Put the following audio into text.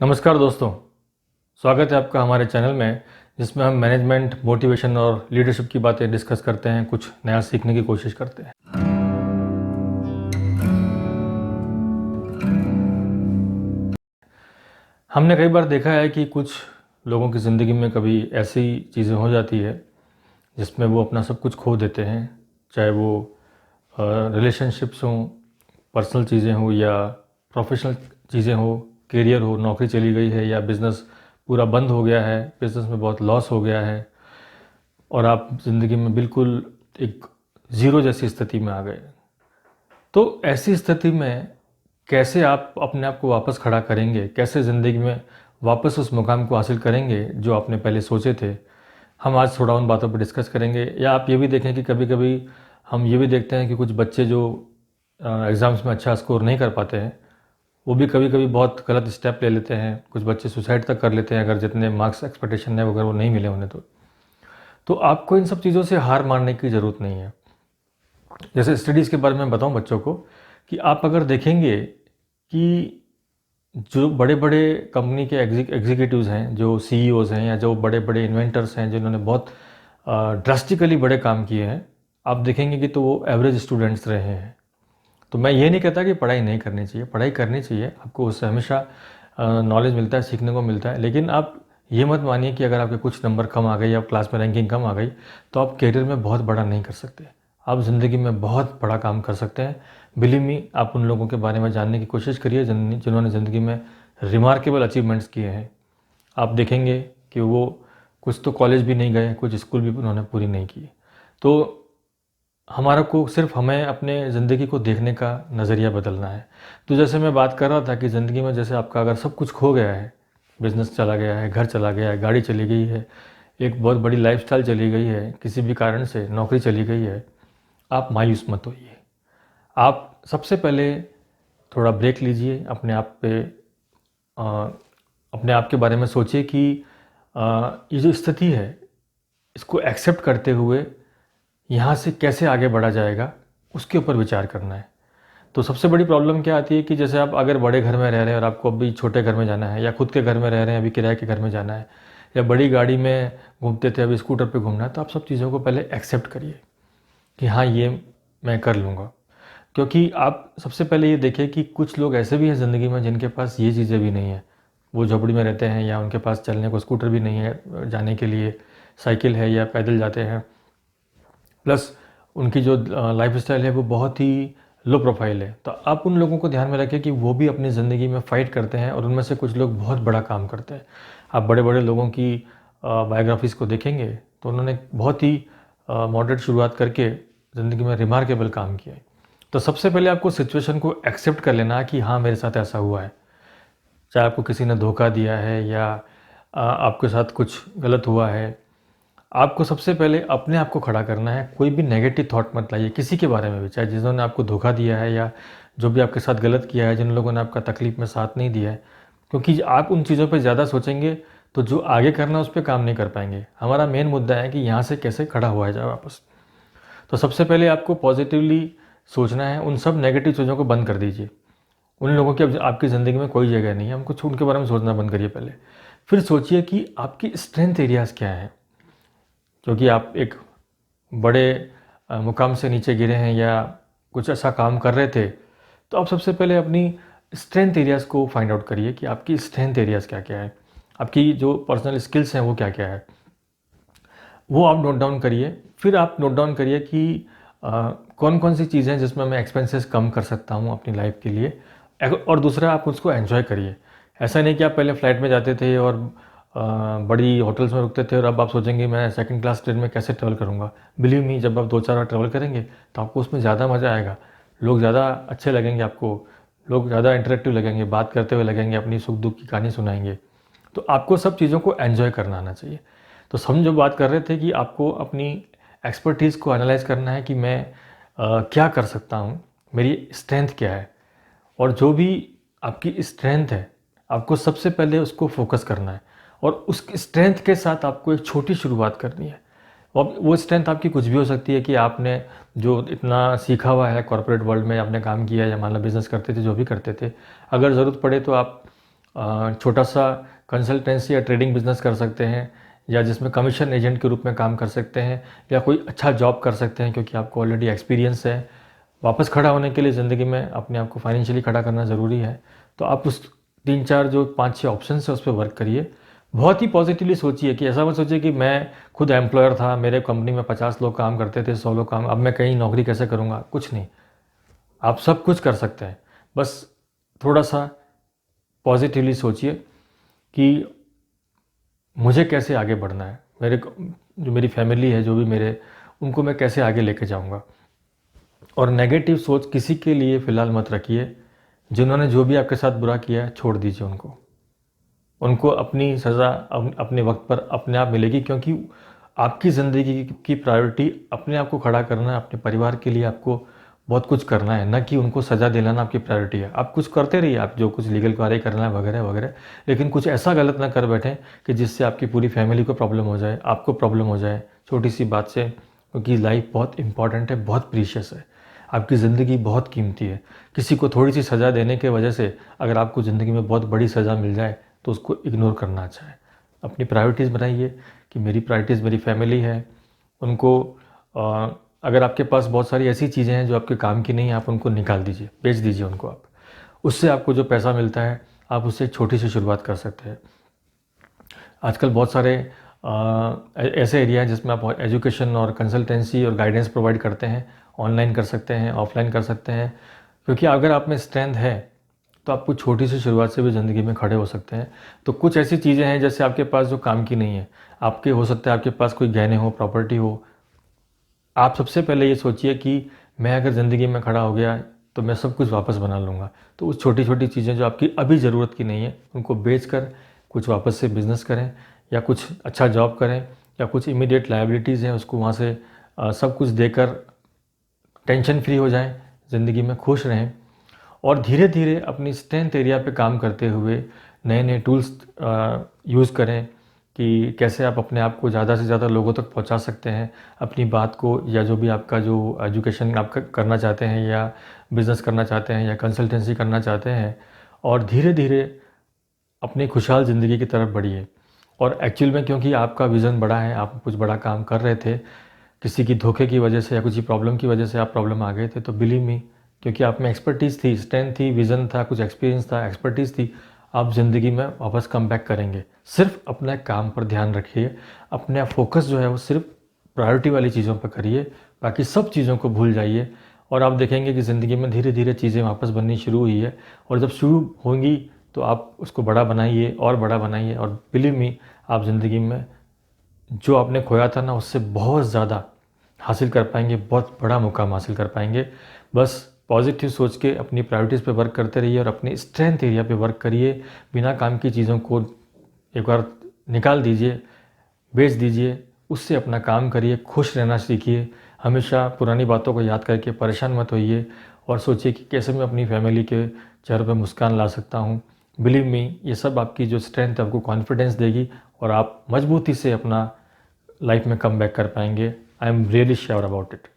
नमस्कार दोस्तों, स्वागत है आपका हमारे चैनल में जिसमें हम मैनेजमेंट, मोटिवेशन और लीडरशिप की बातें डिस्कस करते हैं, कुछ नया सीखने की कोशिश करते हैं। हमने कई बार देखा है कि कुछ लोगों की ज़िंदगी में कभी ऐसी चीज़ें हो जाती है जिसमें वो अपना सब कुछ खो देते हैं, चाहे वो रिलेशनशिप्स हों, पर्सनल चीज़ें हों या प्रोफेशनल चीज़ें हो, करियर हो, नौकरी चली गई है या बिज़नेस पूरा बंद हो गया है, बिज़नेस में बहुत लॉस हो गया है और आप ज़िंदगी में बिल्कुल एक ज़ीरो जैसी स्थिति में आ गए। तो ऐसी स्थिति में कैसे आप अपने आप को वापस खड़ा करेंगे? कैसे ज़िंदगी में वापस उस मुकाम को हासिल करेंगे जो आपने पहले सोचे थे? हम आज थोड़ा उन बातों पर डिस्कस करेंगे। या आप ये भी देखें कि कभी-कभी हम ये भी देखते हैं कि कुछ बच्चे जो एग्ज़ाम्स में अच्छा स्कोर नहीं कर पाते हैं, वो भी कभी-कभी बहुत गलत स्टेप ले लेते हैं। कुछ बच्चे सुसाइड तक कर लेते हैं अगर जितने मार्क्स एक्सपेक्टेशन है अगर वो नहीं मिले उन्हें तो। तो आपको इन सब चीज़ों से हार मानने की ज़रूरत नहीं है। जैसे स्टडीज़ के बारे में बताऊँ बच्चों को कि आप अगर देखेंगे कि जो बड़े-बड़े कंपनी के एग्जीक्यूटिव्स हैं, जो सीईओज़ हैं या जो बड़े-बड़े इन्वेंटर्स हैं जिन्होंने बहुत ड्रास्टिकली बड़े काम किए हैं, आप देखेंगे कि तो वो एवरेज स्टूडेंट्स रहे हैं। तो मैं ये नहीं कहता कि पढ़ाई नहीं करनी चाहिए, पढ़ाई करनी चाहिए, आपको उससे हमेशा नॉलेज मिलता है, सीखने को मिलता है। लेकिन आप ये मत मानिए कि अगर आपके कुछ नंबर कम आ गए या क्लास में रैंकिंग कम आ गई, तो आप करियर में बहुत बड़ा नहीं कर सकते। आप ज़िंदगी में बहुत बड़ा काम कर सकते हैं। बिलीव मी, आप उन लोगों के बारे में जानने की कोशिश करिए जिन्होंने ज़िंदगी में रिमार्केबल अचीवमेंट्स किए हैं। आप देखेंगे कि वो कुछ तो कॉलेज भी नहीं गए, कुछ स्कूल भी उन्होंने पूरी नहीं की। तो हमारा को सिर्फ हमें अपने ज़िंदगी को देखने का नज़रिया बदलना है। तो जैसे मैं बात कर रहा था कि ज़िंदगी में जैसे आपका अगर सब कुछ खो गया है, बिज़नेस चला गया है, घर चला गया है, गाड़ी चली गई है, एक बहुत बड़ी लाइफ़स्टाइल चली गई है, किसी भी कारण से नौकरी चली गई है, आप मायूस मत होइए। आप सबसे पहले थोड़ा ब्रेक लीजिए, अ, अपने आप के बारे में सोचिए कि ये जो स्थिति है, इसको एक्सेप्ट करते हुए यहाँ से कैसे आगे बढ़ा जाएगा, उसके ऊपर विचार करना है। तो सबसे बड़ी प्रॉब्लम क्या आती है कि जैसे आप अगर बड़े घर में रह रहे हैं और आपको अभी छोटे घर में जाना है या खुद के घर में रह रहे हैं, अभी किराए के घर में जाना है या बड़ी गाड़ी में घूमते थे, अभी स्कूटर पे घूमना है, तो आप सब चीज़ों को पहले एक्सेप्ट करिए कि हाँ, ये मैं कर लूँगा। क्योंकि आप सबसे पहले ये देखिए कि कुछ लोग ऐसे भी हैं ज़िंदगी में जिनके पास ये चीज़ें भी नहीं हैं। वो झोपड़ी में रहते हैं या उनके पास चलने को स्कूटर भी नहीं है, जाने के लिए साइकिल है या पैदल जाते हैं। प्लस उनकी जो लाइफ़स्टाइल है वो बहुत ही लो प्रोफाइल है। तो आप उन लोगों को ध्यान में रखें कि वो भी अपनी ज़िंदगी में फ़ाइट करते हैं और उनमें से कुछ लोग बहुत बड़ा काम करते हैं। आप बड़े-बड़े लोगों की बायोग्राफ़ीज़ को देखेंगे तो उन्होंने बहुत ही मॉडरेट शुरुआत करके ज़िंदगी में रिमार्केबल काम किया है। तो सबसे पहले आपको सिचुएशन को एक्सेप्ट कर लेना है कि हाँ, मेरे साथ ऐसा हुआ है। चाहे आपको किसी ने धोखा दिया है या आपके साथ कुछ गलत हुआ है। आपको सबसे पहले अपने आप को खड़ा करना है। कोई भी नेगेटिव थॉट मत लाइए किसी के बारे में भी, चाहे जिन्होंने आपको धोखा दिया है या जो भी आपके साथ गलत किया है, जिन लोगों ने आपका तकलीफ़ में साथ नहीं दिया है। क्योंकि आप उन चीज़ों पे ज़्यादा सोचेंगे तो जो आगे करना है उस पे काम नहीं कर पाएँगे। हमारा मेन मुद्दा है कि यहाँ से कैसे खड़ा हुआ जाए वापस। तो सबसे पहले आपको पॉज़िटिवली सोचना है, उन सब नेगेटिव चीज़ों को बंद कर दीजिए। उन लोगों की अब आपकी ज़िंदगी में कोई जगह नहीं है, हमको उनके बारे में सोचना बंद करिए पहले। फिर सोचिए कि आपकी स्ट्रेंथ एरियाज़ क्या हैं? क्योंकि आप एक बड़े मुकाम से नीचे गिरे हैं या कुछ ऐसा काम कर रहे थे, तो आप सबसे पहले अपनी स्ट्रेंथ एरियाज़ को फाइंड आउट करिए कि आपकी स्ट्रेंथ एरियाज़ क्या-क्या है। आपकी जो पर्सनल स्किल्स हैं वो क्या-क्या है। वो आप नोट डाउन करिए। फिर आप नोट डाउन करिए कि कौन-कौन सी चीज़ें हैं जिसमें मैं एक्सपेंसेस कम कर सकता हूँ अपनी लाइफ़ के लिए। और दूसरा आप उसको एन्जॉय करिए। ऐसा नहीं कि आप पहले फ्लाइट में जाते थे और बड़ी होटल्स में रुकते थे और अब आप सोचेंगे मैं सेकंड क्लास ट्रेन में कैसे ट्रैवल करूँगा। बिलीव मी, जब आप 2-4 बार ट्रैवल करेंगे तो आपको उसमें ज़्यादा मज़ा आएगा। लोग ज़्यादा अच्छे लगेंगे आपको, लोग ज़्यादा इंटरैक्टिव लगेंगे, बात करते हुए लगेंगे, अपनी सुख-दुःख की कहानी सुनाएँगे। तो आपको सब चीज़ों को एन्जॉय करना आना चाहिए। तो हम जो बात कर रहे थे कि आपको अपनी एक्सपर्टीज़ को एनालाइज़ करना है कि मैं क्या कर सकता हूँ, मेरी स्ट्रेंथ क्या है। और जो भी आपकी स्ट्रेंथ है, आपको सबसे पहले उसको फ़ोकस करना है और उस स्ट्रेंथ के साथ आपको एक छोटी शुरुआत करनी है। और वो स्ट्रेंथ आपकी कुछ भी हो सकती है कि आपने जो इतना सीखा हुआ है कॉर्पोरेट वर्ल्ड में आपने काम किया है या मान लो बिज़नेस करते थे, जो भी करते थे। अगर ज़रूरत पड़े तो आप छोटा सा कंसल्टेंसी या ट्रेडिंग बिजनेस कर सकते हैं, या जिसमें कमीशन एजेंट के रूप में काम कर सकते हैं, या कोई अच्छा जॉब कर सकते हैं क्योंकि आपको ऑलरेडी एक्सपीरियंस है। वापस खड़ा होने के लिए ज़िंदगी में अपने आप को फाइनेंशियली खड़ा करना ज़रूरी है। तो आप उस 3-4 जो 5-6 ऑप्शन है उस पर वर्क करिए। बहुत ही पॉजिटिवली सोचिए कि ऐसा मत सोचिए कि मैं खुद एम्प्लॉयर था, मेरे कंपनी में 50 लोग काम करते थे, 100 लोग काम, अब मैं कहीं नौकरी कैसे करूँगा। कुछ नहीं, आप सब कुछ कर सकते हैं। बस थोड़ा सा पॉजिटिवली सोचिए कि मुझे कैसे आगे बढ़ना है, जो मेरी फैमिली है, जो भी मेरे, उनको मैं कैसे आगे लेके जाऊँगा। और नेगेटिव सोच किसी के लिए फ़िलहाल मत रखिए। जिन्होंने जो भी आपके साथ बुरा किया है, छोड़ दीजिए उनको। उनको अपनी सज़ा अपने वक्त पर अपने आप मिलेगी, क्योंकि आपकी ज़िंदगी की प्रायोरिटी अपने आप को खड़ा करना है, अपने परिवार के लिए आपको बहुत कुछ करना है, ना कि उनको सज़ा दिलाना आपकी प्रायोरिटी है। आप कुछ करते रहिए, आप जो कुछ लीगल कार्य करना है वगैरह वगैरह, लेकिन कुछ ऐसा गलत ना कर बैठें कि जिससे आपकी पूरी फैमिली को प्रॉब्लम हो जाए, आपको प्रॉब्लम हो जाए छोटी सी बात से। क्योंकि लाइफ बहुत इंपॉर्टेंट है, बहुत प्रीशियस है, आपकी ज़िंदगी बहुत कीमती है। किसी को थोड़ी सी सज़ा देने के वजह से अगर आपको ज़िंदगी में बहुत बड़ी सज़ा मिल जाए तो उसको इग्नोर करना अच्छा है। अपनी प्रायोरिटीज़ बनाइए कि मेरी प्रायोरिटीज़ मेरी फैमिली है। उनको अगर आपके पास बहुत सारी ऐसी चीज़ें हैं जो आपके काम की नहीं है, आप उनको निकाल दीजिए, बेच दीजिए उनको आप। उससे आपको जो पैसा मिलता है, आप उससे एक छोटी सी शुरुआत कर सकते हैं। आजकल बहुत सारे ऐसे एरिया हैं जिसमें आप एजुकेशन और कंसल्टेंसी और गाइडेंस प्रोवाइड करते हैं। ऑनलाइन कर सकते हैं, ऑफलाइन कर सकते हैं, क्योंकि अगर आप में स्ट्रेंथ है तो आप कुछ छोटी सी शुरुआत से भी ज़िंदगी में खड़े हो सकते हैं। तो कुछ ऐसी चीज़ें हैं जैसे आपके पास जो काम की नहीं है, आपके हो सकता है आपके पास कोई गहने हो, प्रॉपर्टी हो। आप सबसे पहले ये सोचिए कि मैं अगर ज़िंदगी में खड़ा हो गया तो मैं सब कुछ वापस बना लूँगा। तो उस छोटी-छोटी चीज़ें जो आपकी अभी ज़रूरत की नहीं है, उनको बेचकर कुछ वापस से बिज़नेस करें, या कुछ अच्छा जॉब करें, या कुछ इमीडिएट लायबिलिटीज़ हैं उसको वहाँ से सब कुछ देकर टेंशन फ्री हो जाएँ, ज़िंदगी में खुश रहें। और धीरे-धीरे अपनी स्ट्रेंथ एरिया पे काम करते हुए नए-नए टूल्स यूज़ करें कि कैसे आप अपने आप को ज़्यादा से ज़्यादा लोगों तक पहुंचा सकते हैं, अपनी बात को, या जो भी आपका जो एजुकेशन आप करना चाहते हैं, या बिज़नेस करना चाहते हैं, या कंसल्टेंसी करना चाहते हैं। और धीरे-धीरे अपनी खुशहाल ज़िंदगी की तरफ बढ़िए। और एक्चुअल में क्योंकि आपका विज़न बड़ा है, आप कुछ बड़ा काम कर रहे थे, किसी की धोखे की वजह से या किसी प्रॉब्लम की वजह से आप प्रॉब्लम आ गए थे, तो बिलीव मी, क्योंकि आप में एक्सपर्टीज़ थी, स्ट्रेंथ थी, विज़न था, कुछ एक्सपीरियंस था, एक्सपर्टीज़ थी, आप ज़िंदगी में वापस कम बैक करेंगे। सिर्फ अपने काम पर ध्यान रखिए, अपना फोकस जो है वो सिर्फ प्रायोरिटी वाली चीज़ों पर करिए, बाकी सब चीज़ों को भूल जाइए। और आप देखेंगे कि ज़िंदगी में धीरे धीरे चीज़ें वापस बननी शुरू हुई है, और जब शुरू होंगी तो आप उसको बड़ा बनाइए और बड़ा बनाइए, और बिलीव मी, आप ज़िंदगी में जो आपने खोया था ना, उससे बहुत ज़्यादा हासिल कर पाएंगे, बहुत बड़ा मुकाम हासिल कर पाएंगे। बस पॉजिटिव सोच के अपनी प्रायोरिटीज़ पे वर्क करते रहिए और अपनी स्ट्रेंथ एरिया पे वर्क करिए। बिना काम की चीज़ों को एक बार निकाल दीजिए, बेच दीजिए, उससे अपना काम करिए, खुश रहना सीखिए। हमेशा पुरानी बातों को याद करके परेशान मत होइए, और सोचिए कि कैसे मैं अपनी फैमिली के चेहरे पे मुस्कान ला सकता हूँ। बिलीव मी, ये सब आपकी जो स्ट्रेंथ है आपको कॉन्फिडेंस देगी, और आप मजबूती से अपना लाइफ में कम बैक कर पाएंगे। I am really sure about it.